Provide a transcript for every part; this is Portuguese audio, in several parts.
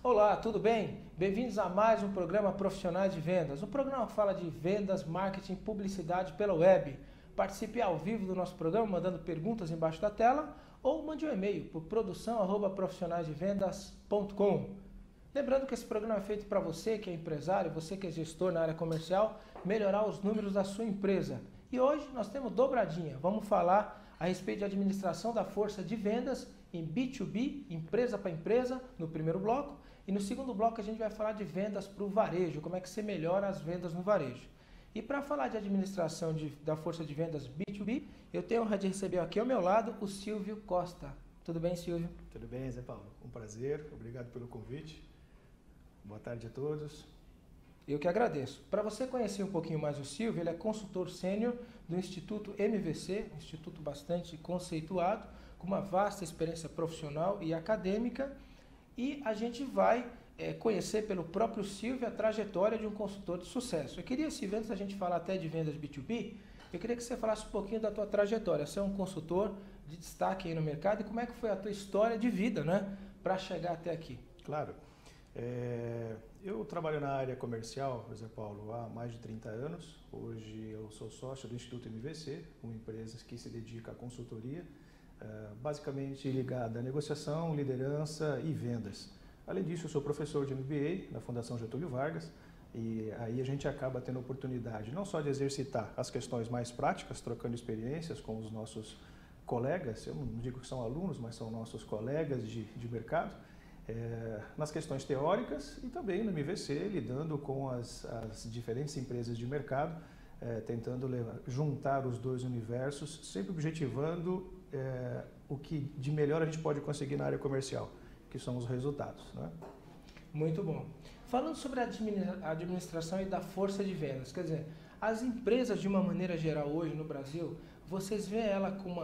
Olá, tudo bem? Bem-vindos a mais um programa Profissionais de Vendas. O programa fala de vendas, marketing, publicidade pela web. Participe ao vivo do nosso programa mandando perguntas embaixo da tela ou mande um e-mail por produção@profissionaisdevendas.com. Lembrando que esse programa é feito para você que é empresário, você que é gestor na área comercial, melhorar os números da sua empresa. E hoje nós temos dobradinha. Vamos falar a respeito de administração da força de vendas em B2B, empresa para empresa, no primeiro bloco. E no segundo bloco a gente vai falar de vendas para o varejo, como é que você melhora as vendas no varejo. E para falar de administração da força de vendas B2B, eu tenho a honra de receber aqui ao meu lado o Silvio Costa. Tudo bem, Silvio? Tudo bem, Zé Paulo. Um prazer, obrigado pelo convite. Boa tarde a todos. Eu que agradeço. Para você conhecer um pouquinho mais o Silvio, ele é consultor sênior do Instituto MVC, um instituto bastante conceituado, com uma vasta experiência profissional e acadêmica. E a gente vai conhecer pelo próprio Silvio a trajetória de um consultor de sucesso. Eu queria, Silvio, antes da gente falar até de vendas B2B, eu queria que você falasse um pouquinho da tua trajetória. Você é um consultor de destaque aí no mercado e como é que foi a tua história de vida, né, para chegar até aqui? Claro. Eu trabalho na área comercial, Zé Paulo, há mais de 30 anos. Hoje eu sou sócio do Instituto MVC, uma empresa que se dedica à consultoria, basicamente ligada à negociação, liderança e vendas. Além disso, eu sou professor de MBA na Fundação Getúlio Vargas e aí a gente acaba tendo a oportunidade não só de exercitar as questões mais práticas, trocando experiências com os nossos colegas, eu não digo que são alunos, mas são nossos colegas de mercado, nas questões teóricas e também no MVC, lidando com as diferentes empresas de mercado, tentando juntar os dois universos, sempre objetivando o que de melhor a gente pode conseguir na área comercial, que são os resultados, né? Muito bom. Falando sobre a administração e da força de vendas, quer dizer, as empresas de uma maneira geral hoje no Brasil, vocês veem ela com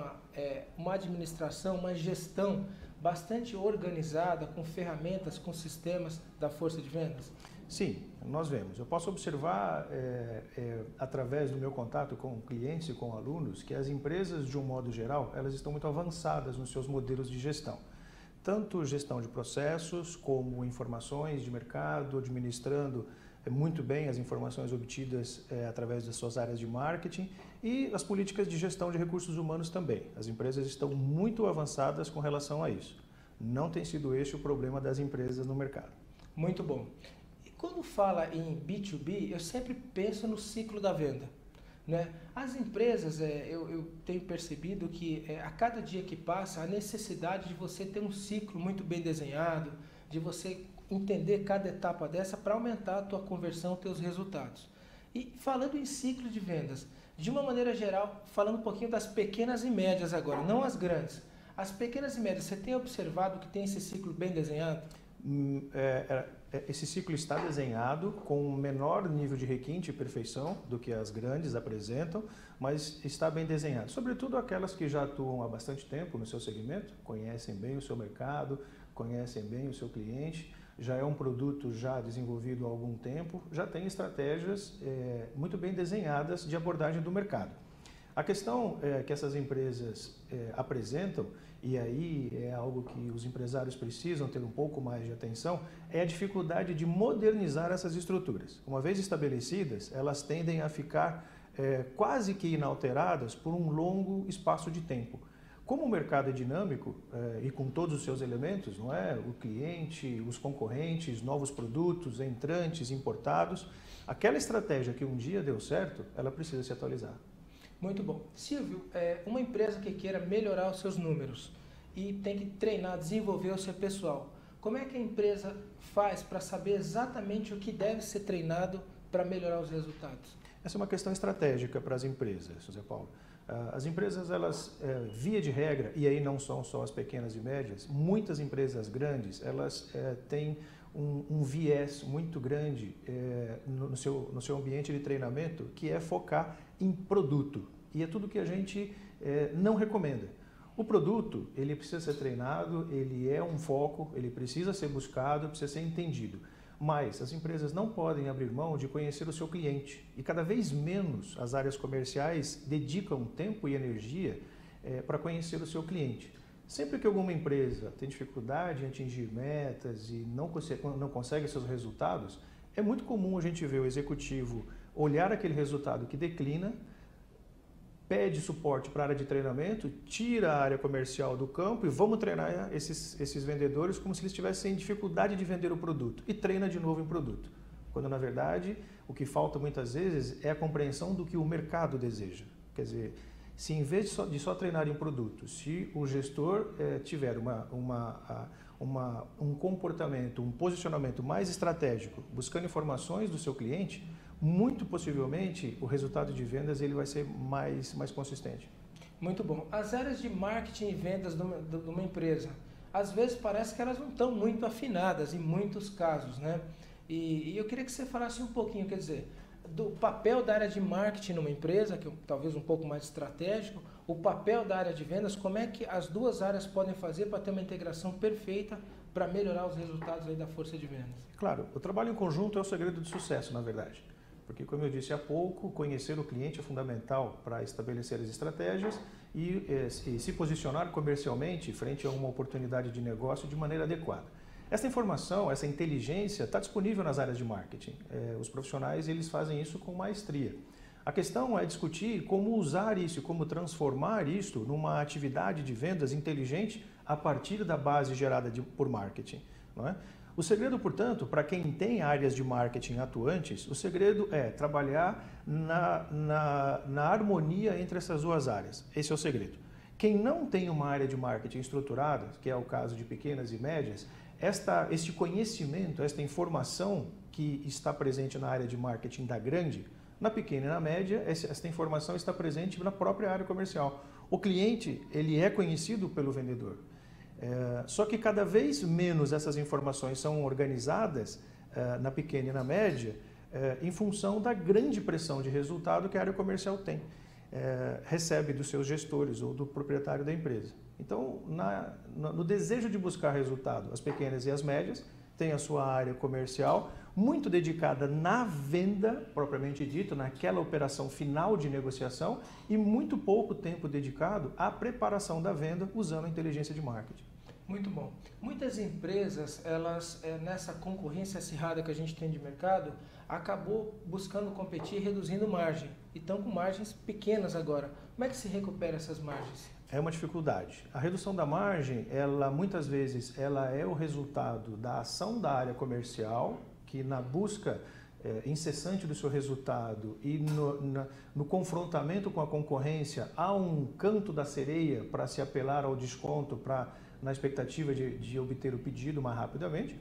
uma administração, uma gestão bastante organizada, com ferramentas, com sistemas da força de vendas? Sim, nós vemos. Eu posso observar, através do meu contato com clientes e com alunos, que as empresas, de um modo geral, elas estão muito avançadas nos seus modelos de gestão. Tanto gestão de processos, como informações de mercado, administrando muito bem as informações obtidas através das suas áreas de marketing e as políticas de gestão de recursos humanos também. As empresas estão muito avançadas com relação a isso. Não tem sido este o problema das empresas no mercado. Muito bom. E quando fala em B2B, eu sempre penso no ciclo da venda, né? As empresas, eu tenho percebido que a cada dia que passa, a necessidade de você ter um ciclo muito bem desenhado, de você entender cada etapa dessa para aumentar a tua conversão, teus resultados. E falando em ciclo de vendas, de uma maneira geral, falando um pouquinho das pequenas e médias agora, não as grandes. As pequenas e médias, você tem observado que tem esse ciclo bem desenhado? Esse ciclo está desenhado com um menor nível de requinte e perfeição do que as grandes apresentam, mas está bem desenhado. Sobretudo aquelas que já atuam há bastante tempo no seu segmento, conhecem bem o seu mercado, conhecem bem o seu cliente, já é um produto já desenvolvido há algum tempo, já tem estratégias muito bem desenhadas de abordagem do mercado. A questão que essas empresas apresentam, e aí é algo que os empresários precisam ter um pouco mais de atenção, é a dificuldade de modernizar essas estruturas. Uma vez estabelecidas, elas tendem a ficar quase que inalteradas por um longo espaço de tempo. Como o mercado é dinâmico e com todos os seus elementos, não é? O cliente, os concorrentes, novos produtos, entrantes, importados, aquela estratégia que um dia deu certo, ela precisa se atualizar. Muito bom. Silvio, uma empresa que queira melhorar os seus números e tem que treinar, desenvolver o seu pessoal, como é que a empresa faz para saber exatamente o que deve ser treinado para melhorar os resultados? Essa é uma questão estratégica para as empresas, José Paulo. As empresas, elas, via de regra, e aí não são só as pequenas e médias, muitas empresas grandes, elas têm um viés muito grande no seu ambiente de treinamento, que é focar em produto. E é tudo que a gente não recomenda. O produto, ele precisa ser treinado, ele é um foco, ele precisa ser buscado, precisa ser entendido. Mas as empresas não podem abrir mão de conhecer o seu cliente. E cada vez menos as áreas comerciais dedicam tempo e energia para conhecer o seu cliente. Sempre que alguma empresa tem dificuldade em atingir metas e não consegue seus resultados, é muito comum a gente ver o executivo olhar aquele resultado que declina, pede suporte para a área de treinamento, tira a área comercial do campo e vamos treinar esses vendedores como se eles tivessem dificuldade de vender o produto e treina de novo em produto. Quando, na verdade, o que falta muitas vezes é a compreensão do que o mercado deseja. Quer dizer, se em vez de só treinar em produto, se o gestor tiver um comportamento, um posicionamento mais estratégico, buscando informações do seu cliente, muito possivelmente o resultado de vendas ele vai ser mais consistente. Muito bom. As áreas de marketing e vendas de uma empresa, às vezes parece que elas não estão muito afinadas em muitos casos, né? E eu queria que você falasse um pouquinho, quer dizer, do papel da área de marketing numa empresa, que é talvez um pouco mais estratégico, o papel da área de vendas, como é que as duas áreas podem fazer para ter uma integração perfeita para melhorar os resultados aí da força de vendas? Claro, o trabalho em conjunto é o segredo de sucesso, na verdade. Porque, como eu disse há pouco, conhecer o cliente é fundamental para estabelecer as estratégias e se posicionar comercialmente frente a uma oportunidade de negócio de maneira adequada. Essa informação, essa inteligência está disponível nas áreas de marketing. Os profissionais eles fazem isso com maestria. A questão é discutir como usar isso, como transformar isso numa atividade de vendas inteligente a partir da base gerada por marketing, não é? O segredo, portanto, para quem tem áreas de marketing atuantes, o segredo é trabalhar na harmonia entre essas duas áreas. Esse é o segredo. Quem não tem uma área de marketing estruturada, que é o caso de pequenas e médias, este conhecimento, esta informação que está presente na área de marketing da grande, na pequena e na média, esta informação está presente na própria área comercial. O cliente, ele é conhecido pelo vendedor. Só que cada vez menos essas informações são organizadas na pequena e na média em função da grande pressão de resultado que a área comercial tem. Recebe dos seus gestores ou do proprietário da empresa. Então, no desejo de buscar resultado, as pequenas e as médias têm a sua área comercial muito dedicada na venda, propriamente dito, naquela operação final de negociação e muito pouco tempo dedicado à preparação da venda usando a inteligência de marketing. Muito bom. Muitas empresas, elas nessa concorrência acirrada que a gente tem de mercado, acabou buscando competir reduzindo margem e estão com margens pequenas agora. Como é que se recupera essas margens? É uma dificuldade. A redução da margem, muitas vezes, ela é o resultado da ação da área comercial, que na busca incessante do seu resultado e no confrontamento com a concorrência, há um canto da sereia para se apelar ao desconto na expectativa de obter o pedido mais rapidamente.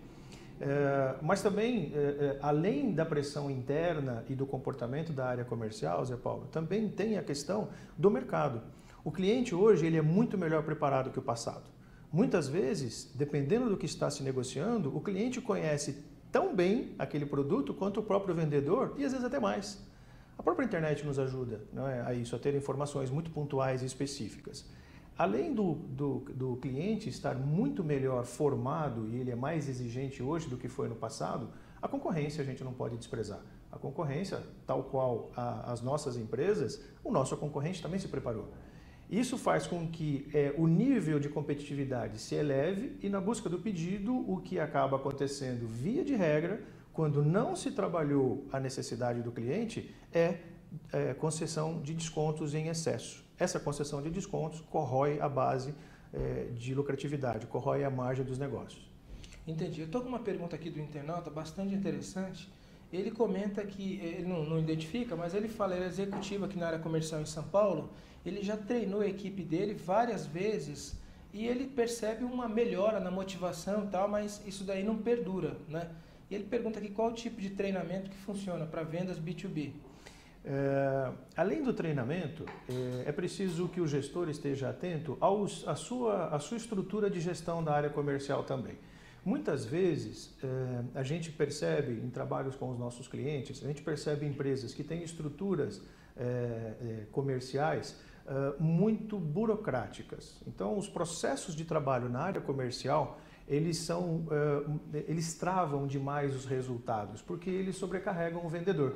Mas também, além da pressão interna e do comportamento da área comercial, Zé Paulo, também tem a questão do mercado. O cliente hoje ele é muito melhor preparado que o passado. Muitas vezes, dependendo do que está se negociando, o cliente conhece tão bem aquele produto quanto o próprio vendedor e às vezes até mais. A própria internet nos ajuda, não é, a isso, a ter informações muito pontuais e específicas. Além do cliente estar muito melhor formado e ele é mais exigente hoje do que foi no passado, a concorrência a gente não pode desprezar. A concorrência, tal qual as nossas empresas, o nosso concorrente também se preparou. Isso faz com que o nível de competitividade se eleve e na busca do pedido, o que acaba acontecendo via de regra, quando não se trabalhou a necessidade do cliente, é concessão de descontos em excesso. Essa concessão de descontos corrói a base de lucratividade, corrói a margem dos negócios. Entendi. Eu estou com uma pergunta aqui do internauta bastante interessante. Ele comenta que, ele não identifica, mas ele fala, ele é executivo aqui na área comercial em São Paulo, ele já treinou a equipe dele várias vezes e ele percebe uma melhora na motivação e tal, mas isso daí não perdura, né? E ele pergunta aqui qual o tipo de treinamento que funciona para vendas B2B. Além do treinamento, é preciso que o gestor esteja atento à sua estrutura de gestão da área comercial também. Muitas vezes, a gente percebe em trabalhos com os nossos clientes, a gente percebe empresas que têm estruturas comerciais muito burocráticas. Então, os processos de trabalho na área comercial, eles travam demais os resultados, porque eles sobrecarregam o vendedor.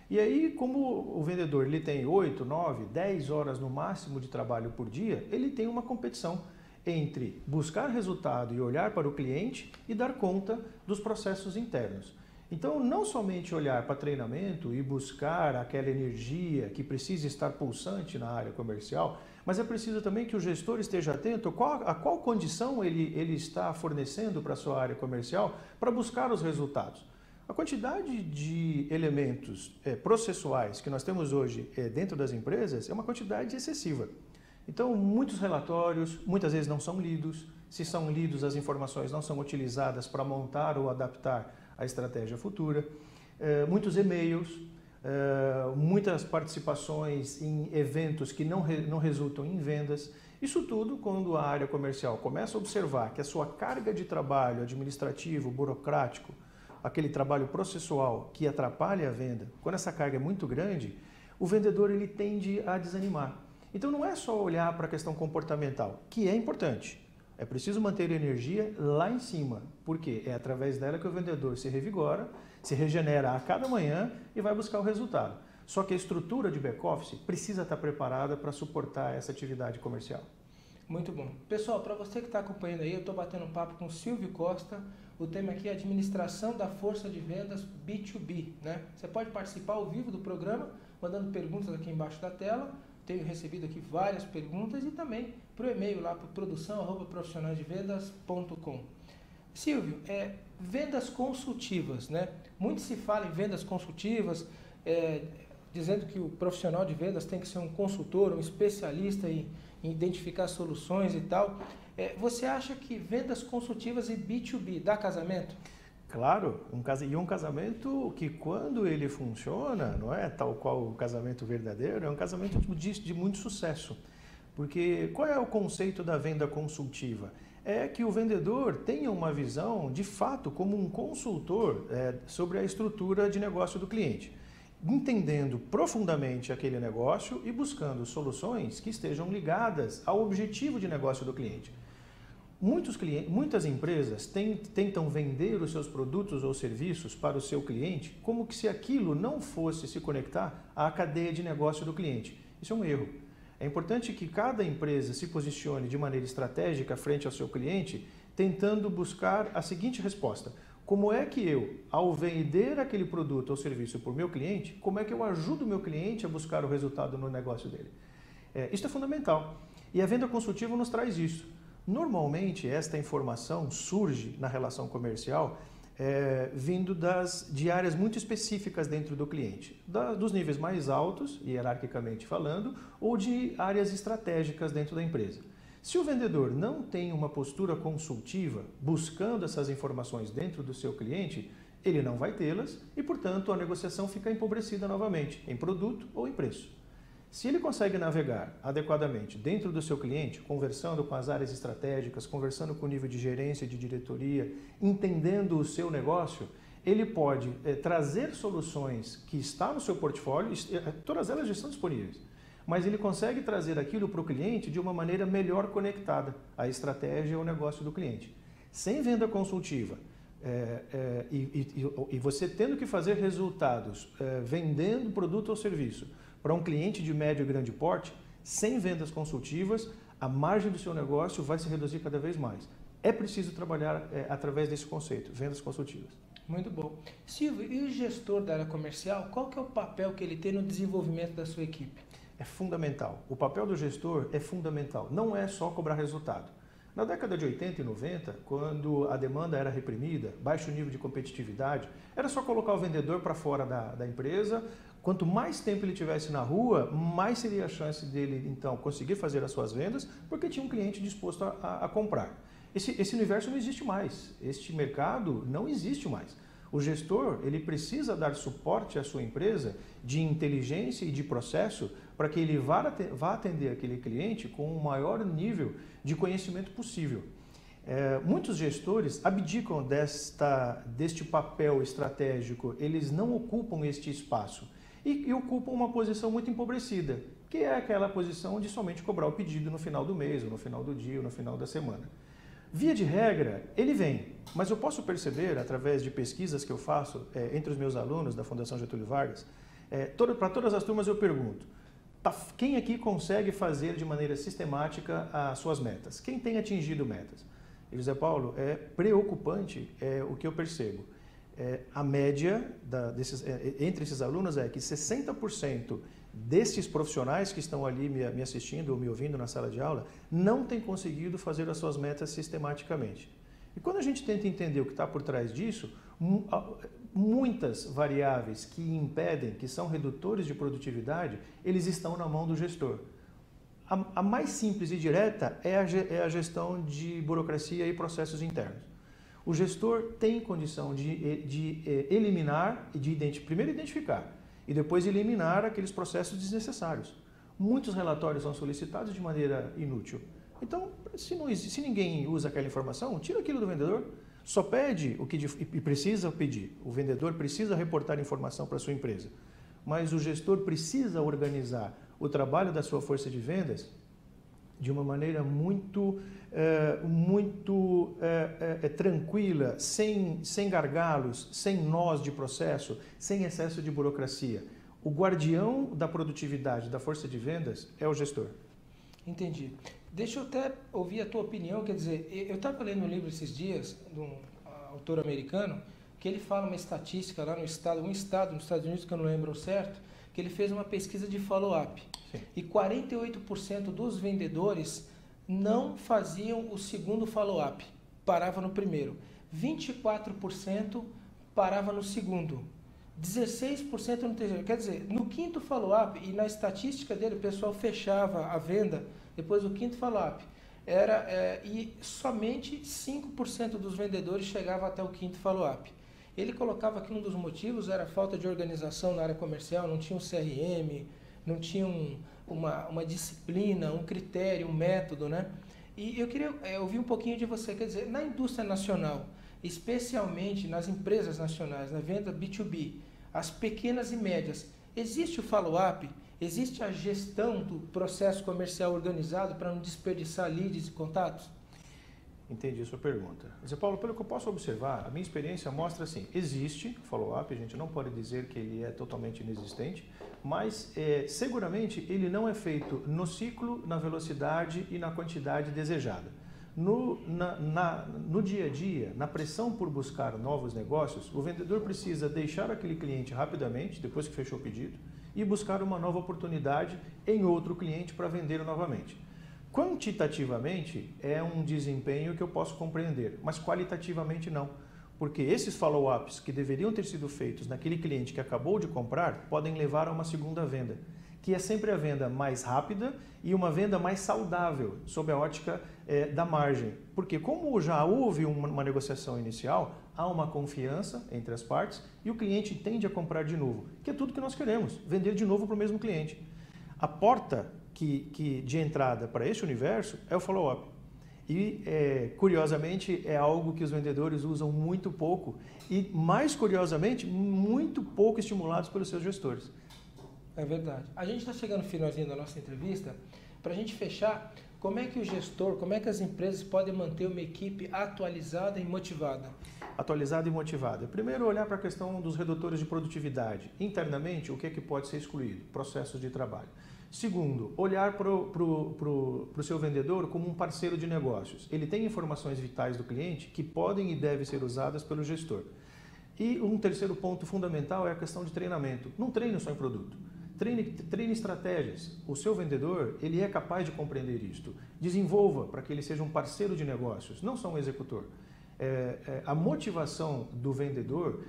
E aí, como o vendedor ele tem 8, 9, 10 horas no máximo de trabalho por dia, ele tem uma competição. entre buscar resultado e olhar para o cliente e dar conta dos processos internos. Então, não somente olhar para treinamento e buscar aquela energia que precisa estar pulsante na área comercial, mas é preciso também que o gestor esteja atento a qual condição ele está fornecendo para a sua área comercial para buscar os resultados. A quantidade de elementos processuais que nós temos hoje dentro das empresas é uma quantidade excessiva. Então, muitos relatórios, muitas vezes não são lidos. Se são lidos, as informações não são utilizadas para montar ou adaptar a estratégia futura. Muitos e-mails, muitas participações em eventos que não resultam em vendas. Isso tudo, quando a área comercial começa a observar que a sua carga de trabalho administrativo, burocrático, aquele trabalho processual que atrapalha a venda, quando essa carga é muito grande, o vendedor ele tende a desanimar. Então não é só olhar para a questão comportamental, que é importante. É preciso manter a energia lá em cima, porque é através dela que o vendedor se revigora, se regenera a cada manhã e vai buscar o resultado. Só que a estrutura de back-office precisa estar preparada para suportar essa atividade comercial. Muito bom. Pessoal, para você que está acompanhando aí, eu estou batendo um papo com o Silvio Costa. O tema aqui é administração da força de vendas B2B, né? Você pode participar ao vivo do programa, mandando perguntas aqui embaixo da tela. Tenho recebido aqui várias perguntas e também para o e-mail lá para produção@profissionalsdevendas.com. Silvio, vendas consultivas, né? Muito se fala em vendas consultivas, dizendo que o profissional de vendas tem que ser um consultor, um especialista em identificar soluções e tal. Você acha que vendas consultivas e B2B dá casamento? Claro, um casamento que quando ele funciona, não é tal qual o casamento verdadeiro, é um casamento de muito sucesso. Porque qual é o conceito da venda consultiva? É que o vendedor tenha uma visão, de fato, como um consultor sobre a estrutura de negócio do cliente, entendendo profundamente aquele negócio e buscando soluções que estejam ligadas ao objetivo de negócio do cliente. Muitas empresas tentam vender os seus produtos ou serviços para o seu cliente como que se aquilo não fosse se conectar à cadeia de negócio do cliente. Isso é um erro. É importante que cada empresa se posicione de maneira estratégica frente ao seu cliente, tentando buscar a seguinte resposta: como é que eu, ao vender aquele produto ou serviço para o meu cliente, como é que eu ajudo o meu cliente a buscar o resultado no negócio dele? Isso é fundamental. E a venda consultiva nos traz isso. Normalmente, esta informação surge na relação comercial vindo de áreas muito específicas dentro do cliente, dos níveis mais altos, hierarquicamente falando, ou de áreas estratégicas dentro da empresa. Se o vendedor não tem uma postura consultiva, buscando essas informações dentro do seu cliente, ele não vai tê-las e, portanto, a negociação fica empobrecida novamente, em produto ou em preço. Se ele consegue navegar adequadamente dentro do seu cliente, conversando com as áreas estratégicas, conversando com o nível de gerência e de diretoria, entendendo o seu negócio, ele pode trazer soluções que estão no seu portfólio, todas elas já estão disponíveis, mas ele consegue trazer aquilo para o cliente de uma maneira melhor conectada à estratégia e ao negócio do cliente. Sem venda consultiva, e você tendo que fazer resultados vendendo produto ou serviço para um cliente de médio e grande porte, sem vendas consultivas, a margem do seu negócio vai se reduzir cada vez mais. É preciso trabalhar através desse conceito, vendas consultivas. Muito bom. Silvio, e o gestor da área comercial, qual que é o papel que ele tem no desenvolvimento da sua equipe? É fundamental. O papel do gestor é fundamental. Não é só cobrar resultado. Na década de 80 e 90, quando a demanda era reprimida, baixo nível de competitividade, era só colocar o vendedor para fora da empresa. Quanto mais tempo ele tivesse na rua, mais seria a chance dele, então, conseguir fazer as suas vendas, porque tinha um cliente disposto a comprar. Esse universo não existe mais. Este mercado não existe mais. O gestor, ele precisa dar suporte à sua empresa de inteligência e de processo para que ele vá atender aquele cliente com o maior nível de conhecimento possível. Muitos gestores abdicam deste papel estratégico, eles não ocupam este espaço e ocupam uma posição muito empobrecida, que é aquela posição de somente cobrar o pedido no final do mês, ou no final do dia, ou no final da semana. Via de regra, ele vem, mas eu posso perceber, através de pesquisas que eu faço entre os meus alunos da Fundação Getúlio Vargas, para todas as turmas eu pergunto: Quem aqui consegue fazer de maneira sistemática as suas metas? Quem tem atingido metas? E, José Paulo, é preocupante o que eu percebo. A média entre esses alunos é que 60% desses profissionais que estão ali me assistindo ou me ouvindo na sala de aula não têm conseguido fazer as suas metas sistematicamente. E quando a gente tenta entender o que está por trás disso, muitas variáveis que impedem, que são redutores de produtividade, eles estão na mão do gestor. A mais simples e direta é a gestão de burocracia e processos internos. O gestor tem condição de eliminar, primeiro identificar e depois eliminar aqueles processos desnecessários. Muitos relatórios são solicitados de maneira inútil. Então, se ninguém usa aquela informação, tira aquilo do vendedor, só pede o que precisa pedir. O vendedor precisa reportar informação para a sua empresa, mas o gestor precisa organizar o trabalho da sua força de vendas de uma maneira muito tranquila, sem gargalos, sem nós de processo, sem excesso de burocracia. O guardião da produtividade da força de vendas é o gestor. Entendi. Deixa eu até ouvir a tua opinião, quer dizer, eu estava lendo um livro esses dias, de um autor americano, que ele fala uma estatística lá no estado, nos Estados Unidos, que eu não lembro certo, que ele fez uma pesquisa de follow-up. E 48% dos vendedores não faziam o segundo follow-up, parava no primeiro. 24% parava no segundo. 16% no terceiro. Quer dizer, no quinto follow-up, e na estatística dele, o pessoal fechava a venda depois do quinto follow-up. E somente 5% dos vendedores chegavam até o quinto follow-up. Ele colocava que um dos motivos era a falta de organização na área comercial, não tinha um CRM, não tinha uma disciplina, um critério, um método, né? E eu queria ouvir um pouquinho de você, quer dizer, na indústria nacional, especialmente nas empresas nacionais, na venda B2B, as pequenas e médias, existe o follow-up? Existe a gestão do processo comercial organizado para não desperdiçar leads e contatos? Entendi a sua pergunta. Zé Paulo, pelo que eu posso observar, a minha experiência mostra assim, existe follow-up, a gente não pode dizer que ele é totalmente inexistente, mas seguramente ele não é feito no ciclo, na velocidade e na quantidade desejada. No dia a dia, na pressão por buscar novos negócios, o vendedor precisa deixar aquele cliente rapidamente, depois que fechou o pedido, e buscar uma nova oportunidade em outro cliente para vender novamente. Quantitativamente é um desempenho que eu posso compreender, mas qualitativamente não. Porque esses follow-ups que deveriam ter sido feitos naquele cliente que acabou de comprar podem levar a uma segunda venda, que é sempre a venda mais rápida e uma venda mais saudável, sob a ótica da margem. Porque como já houve uma negociação inicial, há uma confiança entre as partes e o cliente tende a comprar de novo, que é tudo que nós queremos, vender de novo para o mesmo cliente. A porta de entrada para esse universo é o follow-up. E, curiosamente, é algo que os vendedores usam muito pouco e, mais curiosamente, muito pouco estimulados pelos seus gestores. É verdade. A gente está chegando no finalzinho da nossa entrevista. Para a gente fechar, como é que o gestor, como é que as empresas podem manter uma equipe atualizada e motivada? Atualizada e motivada. Primeiro, olhar para a questão dos redutores de produtividade. Internamente, o que é que pode ser excluído? Processos de trabalho. Segundo, olhar para o seu vendedor como um parceiro de negócios. Ele tem informações vitais do cliente que podem e devem ser usadas pelo gestor. E um terceiro ponto fundamental é a questão de treinamento. Não treine só em produto. Treine estratégias. O seu vendedor, ele é capaz de compreender isto. Desenvolva para que ele seja um parceiro de negócios, não só um executor. A motivação do vendedor,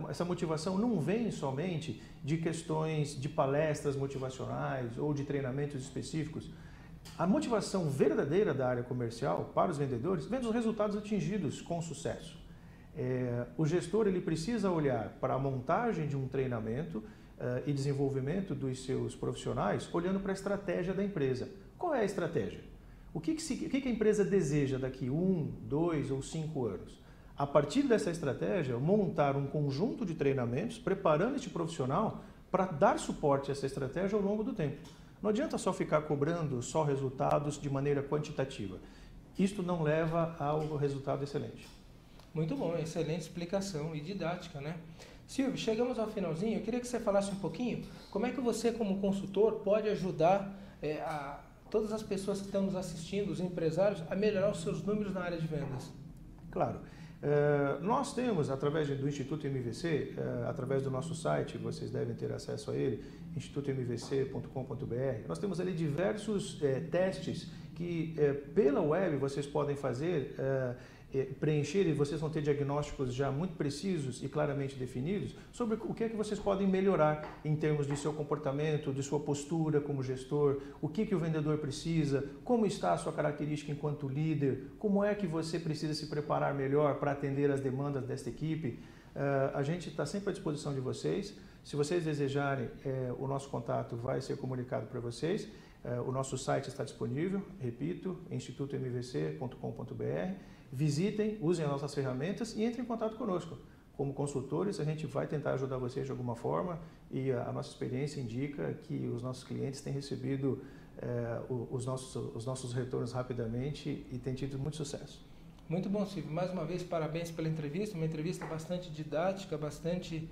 essa motivação não vem somente de questões de palestras motivacionais ou de treinamentos específicos. A motivação verdadeira da área comercial para os vendedores vem dos resultados atingidos com sucesso. O gestor ele precisa olhar para a montagem de um treinamento e desenvolvimento dos seus profissionais, olhando para a estratégia da empresa. Qual é a estratégia? O que a empresa deseja daqui 1, 2 ou 5 anos? A partir dessa estratégia, montar um conjunto de treinamentos, preparando este profissional para dar suporte a essa estratégia ao longo do tempo. Não adianta só ficar cobrando só resultados de maneira quantitativa. Isto não leva ao resultado excelente. Muito bom, excelente explicação e didática, né? Silvio, chegamos ao finalzinho, eu queria que você falasse um pouquinho como é que você, como consultor, pode ajudar todas as pessoas que estão nos assistindo, os empresários, a melhorar os seus números na área de vendas. Claro. Nós temos, através do Instituto MVC, através do nosso site, vocês devem ter acesso a ele, institutomvc.com.br, nós temos ali diversos testes que pela web vocês podem fazer, preencher, e vocês vão ter diagnósticos já muito precisos e claramente definidos sobre o que é que vocês podem melhorar em termos de seu comportamento, de sua postura como gestor, o que o vendedor precisa, como está a sua característica enquanto líder, como é que você precisa se preparar melhor para atender as demandas desta equipe. A gente está sempre à disposição de vocês. Se vocês desejarem, o nosso contato vai ser comunicado para vocês. O nosso site está disponível, repito, institutomvc.com.br. Visitem, usem as nossas ferramentas e entrem em contato conosco. Como consultores, a gente vai tentar ajudar vocês de alguma forma e a nossa experiência indica que os nossos clientes têm recebido os nossos retornos rapidamente e têm tido muito sucesso. Muito bom, Silvio. Mais uma vez, parabéns pela entrevista. Uma entrevista bastante didática, bastante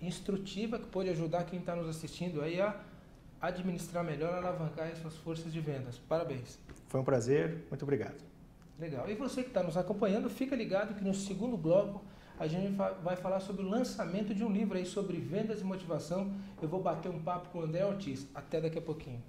instrutiva, que pode ajudar quem está nos assistindo aí a administrar melhor, alavancar as suas forças de vendas. Parabéns. Foi um prazer. Muito obrigado. Legal. E você que está nos acompanhando, fica ligado que no segundo bloco a gente vai falar sobre o lançamento de um livro aí sobre vendas e motivação. Eu vou bater um papo com o André Ortiz. Até daqui a pouquinho.